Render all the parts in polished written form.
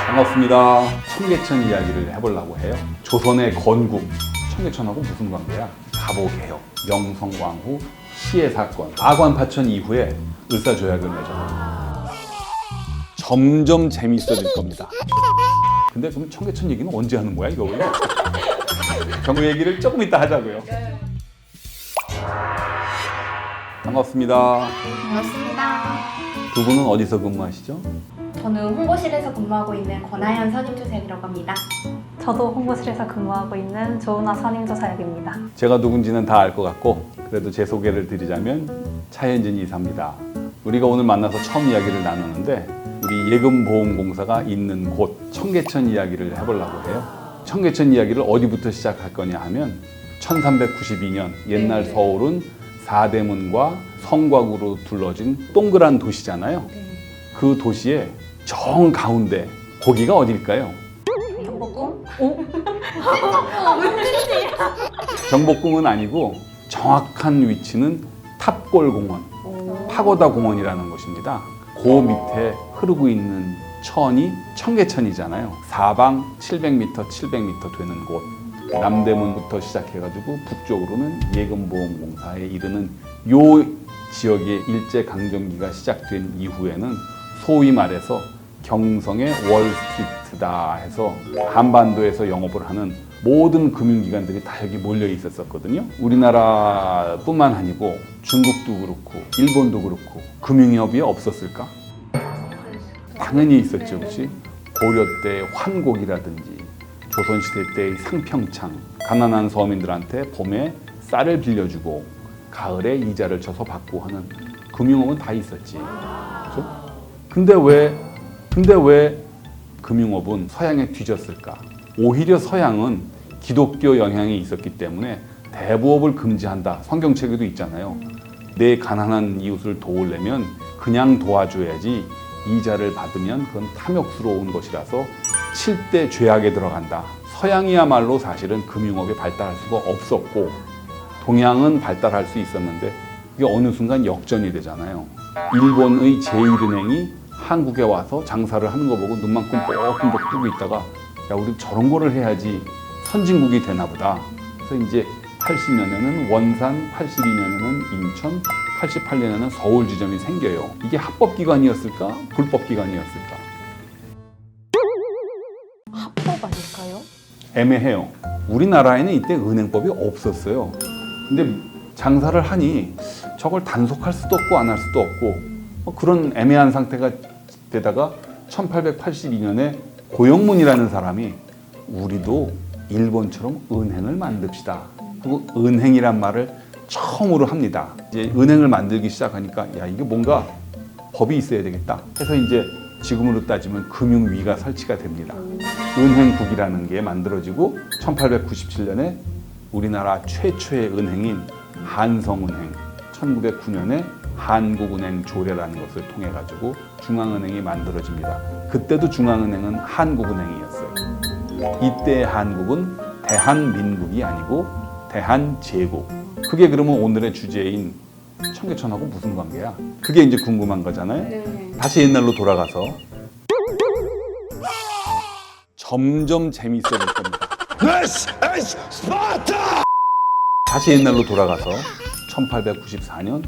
반갑습니다. 청계천 이야기를 해보려고 해요. 조선의 건국, 청계천하고 무슨 관계야? 갑오개혁, 명성황후, 시해 사건, 아관파천 이후에 을사조약을 맺어요. 점점 재미있어질 겁니다. 근데 그럼 청계천 얘기는 언제 하는 거야 이거? 경우 얘기를 조금 이따 하자고요. 반갑습니다. 반갑습니다. 두 분은 어디서 근무하시죠? 저는 홍보실에서 근무하고 있는 권하연 선임조사이라고 합니다. 저도 홍보실에서 근무하고 있는 조은아 선임조사역입니다. 제가 누군지는 다 알 것 같고 그래도 제 소개를 드리자면 차현진 이사입니다. 우리가 오늘 만나서 처음 이야기를 나누는데 우리 예금보험공사가 있는 곳 청계천 이야기를 해보려고 해요. 청계천 이야기를 어디부터 시작할 거냐 하면 1392년 옛날 서울은 사대문과 성곽으로 둘러진 동그란 도시잖아요. 그 도시의 정 가운데 거기가 어딜까요? 경복궁? 경복궁은 아니고 정확한 위치는 탑골공원, 파고다 공원이라는 곳입니다. 그 밑에 흐르고 있는 천이 청계천이잖아요. 사방 700m, 700m 되는 곳. 남대문부터 시작해가지고 북쪽으로는 예금보험공사에 이르는 요 지역의 일제강점기가 시작된 이후에는 소위 말해서 경성의 월스트리트다 해서 한반도에서 영업을 하는 모든 금융기관들이 다 여기 몰려 있었거든요. 우리나라뿐만 아니고 중국도 그렇고 일본도 그렇고 금융협이 없었을까? 당연히 있었죠, 그렇지? 고려 때 환곡이라든지 조선시대 때의 상평창, 가난한 서민들한테 봄에 쌀을 빌려주고 가을에 이자를 쳐서 받고 하는 금융업은 다 있었지. 그렇죠? 근데 왜 금융업은 서양에 뒤졌을까? 오히려 서양은 기독교 영향이 있었기 때문에 대부업을 금지한다. 성경책에도 있잖아요. 내 가난한 이웃을 도우려면 그냥 도와줘야지 이자를 받으면 그건 탐욕스러운 것이라서 7대 죄악에 들어간다. 서양이야말로 사실은 금융업이 발달할 수가 없었고 동양은 발달할 수 있었는데 이게 어느 순간 역전이 되잖아요. 일본의 제1은행이 한국에 와서 장사를 하는 거 보고 눈만큼 뻑뻑 뜨고 있다가 야 우리 저런 거를 해야지 선진국이 되나 보다. 그래서 이제 80년에는 원산, 82년에는 인천, 88년에는 서울 지점이 생겨요. 이게 합법기관이었을까? 불법기관이었을까? 합법 아닐까요? 애매해요. 우리나라에는 이때 은행법이 없었어요. 근데 장사를 하니 저걸 단속할 수도 없고 안 할 수도 없고 그런 애매한 상태가 되다가 1882년에 고영문이라는 사람이 우리도 일본처럼 은행을 만듭시다. 그리고 은행이란 말을 처음으로 합니다. 이제 은행을 만들기 시작하니까 야 이게 뭔가 법이 있어야 되겠다. 해서 이제 지금으로 따지면 금융위가 설치가 됩니다. 은행국이라는 게 만들어지고 1897년에 우리나라 최초의 은행인 한성은행, 1909년에 한국은행 조례라는 것을 통해 가지고 중앙은행이 만들어집니다. 그때도 중앙은행은 한국은행이었어요. 이때 한국은 대한민국이 아니고 대한제국. 그게 그러면 오늘의 주제인 청계천하고 무슨 관계야? 그게 이제 궁금한 거잖아요. 다시 옛날로 돌아가서 점점 재미있어질 겁니다. 다시 옛날로 돌아가서 1894년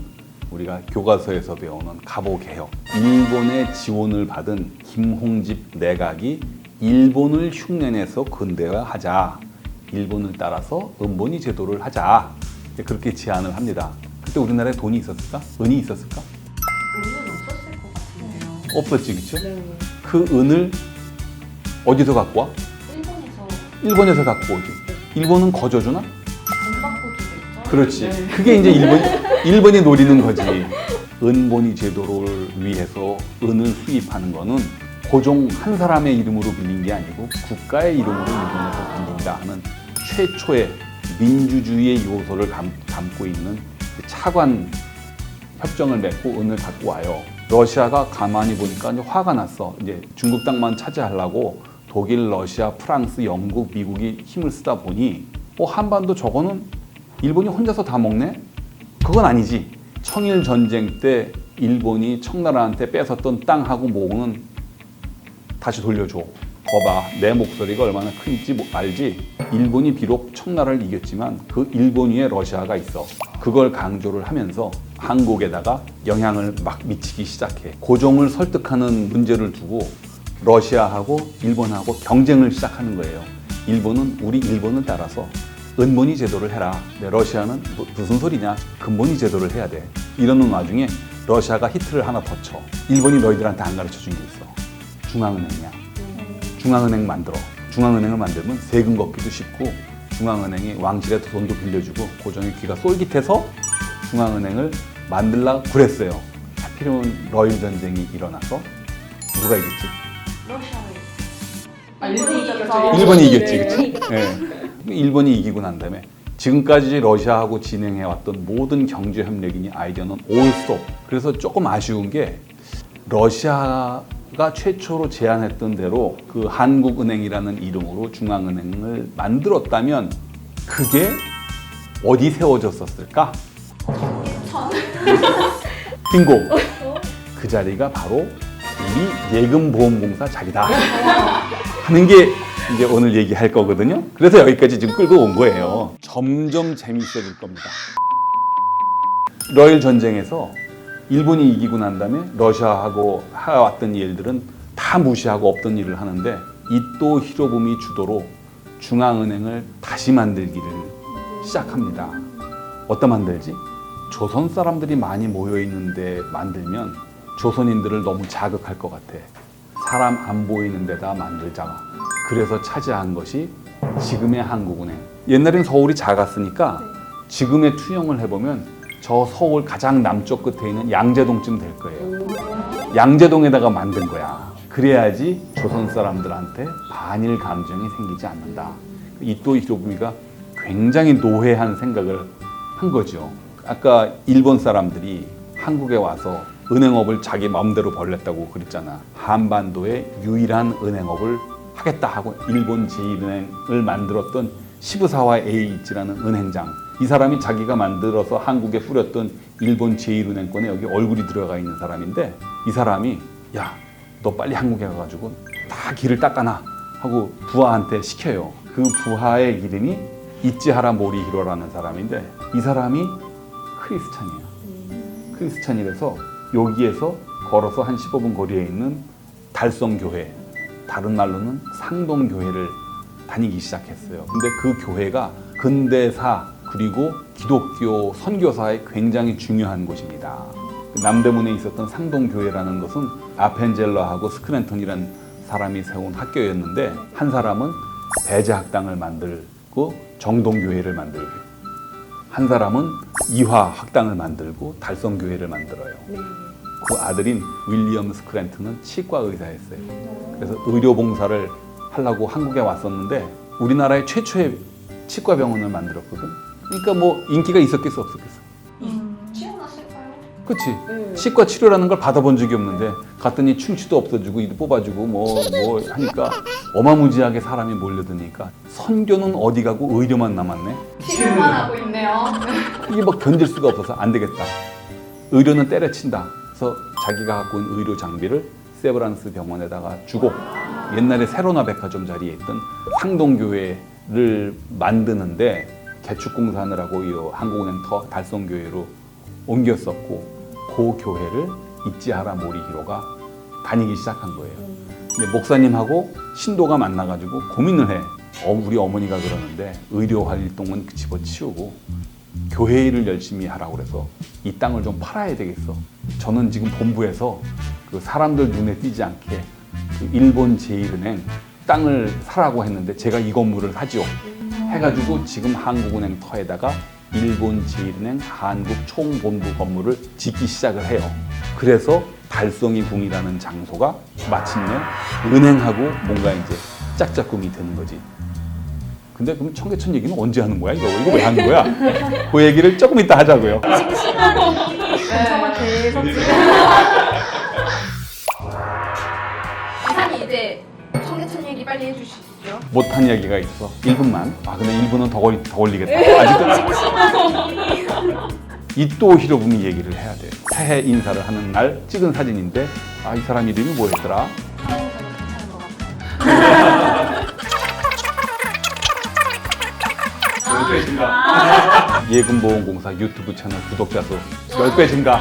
우리가 교과서에서 배우는 갑오개혁, 일본의 지원을 받은 김홍집 내각이 일본을 흉내내서 근대화하자, 일본을 따라서 은본위 제도를 하자 그렇게 제안을 합니다. 그때 우리나라에 돈이 있었을까? 은이 있었을까? 은은 없었을 것 같은데요. 없었지, 그렇죠? 네. 그 은을 어디서 갖고 와? 일본에서 일본에서 갖고 오지. 일본은 거저주나? 돈 받고 주겠죠? 그렇지. 네. 그게 이제 일본이 노리는 거지. 은본위 제도를 위해서 은을 수입하는 거는 고종 한 사람의 이름으로 빌린 게 아니고 국가의 이름으로 일본에서 빌린다 하는 최초의 민주주의의 요소를 담고 있는 차관 협정을 맺고 은을 갖고 와요. 러시아가 가만히 보니까 이제 화가 났어. 이제 중국 땅만 차지하려고 독일, 러시아, 프랑스, 영국, 미국이 힘을 쓰다 보니 한반도 저거는 일본이 혼자서 다 먹네? 그건 아니지. 청일 전쟁 때 일본이 청나라한테 뺏었던 땅하고 뭐는 다시 돌려줘. 거봐, 내 목소리가 얼마나 큰지 알지? 일본이 비록 청나라를 이겼지만 그 일본 위에 러시아가 있어. 그걸 강조를 하면서 한국에다가 영향을 막 미치기 시작해. 고종을 설득하는 문제를 두고 러시아하고 일본하고 경쟁을 시작하는 거예요. 일본은 우리 일본을 따라서 은본위 제도를 해라. 근데 러시아는 무슨 소리냐? 근본위 제도를 해야 돼. 이러는 와중에 러시아가 히트를 하나 더 쳐. 일본이 너희들한테 안 가르쳐 준 게 있어. 중앙은행이야. 중앙은행 만들어. 중앙은행을 만들면 세금 걷기도 쉽고 중앙은행이 왕실에 돈도 빌려주고 고종의 귀가 쏠깃해서 중앙은행을 만들려고 그랬어요. 하필이면 러일 전쟁이 일어나서 누가 이겼지? 일본이 이겼지, 그치? 네. 일본이 이기고 난 다음에 지금까지 러시아하고 진행해왔던 모든 경제협력이니 아이디어는 all stop. 그래서 조금 아쉬운 게 러시아가 최초로 제안했던 대로 그 한국은행이라는 이름으로 중앙은행을 만들었다면 그게 어디 세워졌었을까? 빙고! 그 자리가 바로 우리 예금보험공사 자리다 하는 게 이제 오늘 얘기할 거거든요. 그래서 여기까지 지금 끌고 온 거예요. 점점 재밌어질 겁니다. 러일 전쟁에서 일본이 이기고 난 다음에 러시아하고 해왔던 일들은 다 무시하고 없던 일을 하는데 이토 히로부미 주도로 중앙은행을 다시 만들기를 시작합니다. 어디다 만들지? 조선 사람들이 많이 모여 있는데 만들면 조선인들을 너무 자극할 것 같아. 사람 안 보이는 데다 만들자. 그래서 차지한 것이 지금의 한국은행. 옛날엔 서울이 작았으니까 지금의 투영을 해보면 저 서울 가장 남쪽 끝에 있는 양재동쯤 될 거예요. 양재동에다가 만든 거야. 그래야지 조선 사람들한테 반일 감정이 생기지 않는다. 이토 히로부미가 굉장히 노회한 생각을 한 거죠. 아까 일본 사람들이 한국에 와서 은행업을 자기 마음대로 벌렸다고 그랬잖아. 한반도의 유일한 은행업을 하겠다 하고 일본 제1은행을 만들었던 시부사와 에이이치라는 은행장. 이 사람이 자기가 만들어서 한국에 뿌렸던 일본 제1은행권에 여기 얼굴이 들어가 있는 사람인데 이 사람이 야, 너 빨리 한국에 가가지고 다 길을 닦아놔 하고 부하한테 시켜요. 그 부하의 이름이 이치하라 모리히로라는 사람인데 이 사람이 크리스찬이에요. 크리스찬이라서 여기에서 걸어서 한 15분 거리에 있는 달성교회, 다른 말로는 상동교회를 다니기 시작했어요. 근데 그 교회가 근대사 그리고 기독교 선교사에 굉장히 중요한 곳입니다. 남대문에 있었던 상동교회라는 것은 아펜젤러하고 스크랜턴이라는 사람이 세운 학교였는데 한 사람은 배제학당을 만들고 정동교회를 만들고 한 사람은 이화학당을 만들고 달성교회를 만들어요. 그 아들인 윌리엄 스크랜턴은 치과 의사였어요. 그래서 의료봉사를 하려고 한국에 왔었는데 우리나라의 최초의 치과병원을 만들었거든. 그러니까 뭐 인기가 있었겠어 없었겠어. 치워놨을까요? 그치? 치과 치료라는 걸 받아본 적이 없는데 갔더니 충치도 없어지고 이도 뽑아주고 뭐 하니까 어마무지하게 사람이 몰려드니까 선교는 어디 가고 의료만 남았네. 치료만 하고 있네요. 이게 막 견딜 수가 없어서 안 되겠다. 의료는 때려친다. 그래서 자기가 갖고 있는 의료 장비를 세브란스 병원에다가 주고 옛날에 세로나 백화점 자리에 있던 상동교회를 만드는데 개축공사하느라고 이 한국은행 달성교회로 옮겼었고 그 교회를 이치하라 모리히로가 다니기 시작한 거예요. 근데 목사님하고 신도가 만나가지고 고민을 해. 우리 어머니가 그러는데 의료 활동은 집어치우고 교회 일을 열심히 하라고 그래서 이 땅을 좀 팔아야 되겠어. 저는 지금 본부에서 그 사람들 눈에 띄지 않게 그 일본 제1은행 땅을 사라고 했는데 제가 이 건물을 사지요. 해가지고 지금 한국은행 터에다가 일본 제1은행 한국 총본부 건물을 짓기 시작을 해요. 그래서 달성이 궁이라는 장소가 마침내 은행하고 뭔가 이제 짝짝꿍이 되는 거지. 근데 그럼 청계천 얘기는 언제 하는 거야? 이거 왜 하는 거야? 그 얘기를 조금 이따 하자고요. 정말 계속 이사님 이제 청계천 얘기 빨리 해주시죠. 못한 얘기가 있어. 1분만. 아 근데 1분은 더 걸리겠다. 아직도 이토 히로부미 얘기를 해야 돼. 새해 인사를 하는 날 찍은 사진인데 이 사람 이름이 뭐였더라? 예금보험공사 유튜브 채널 구독자 수 10배 증가.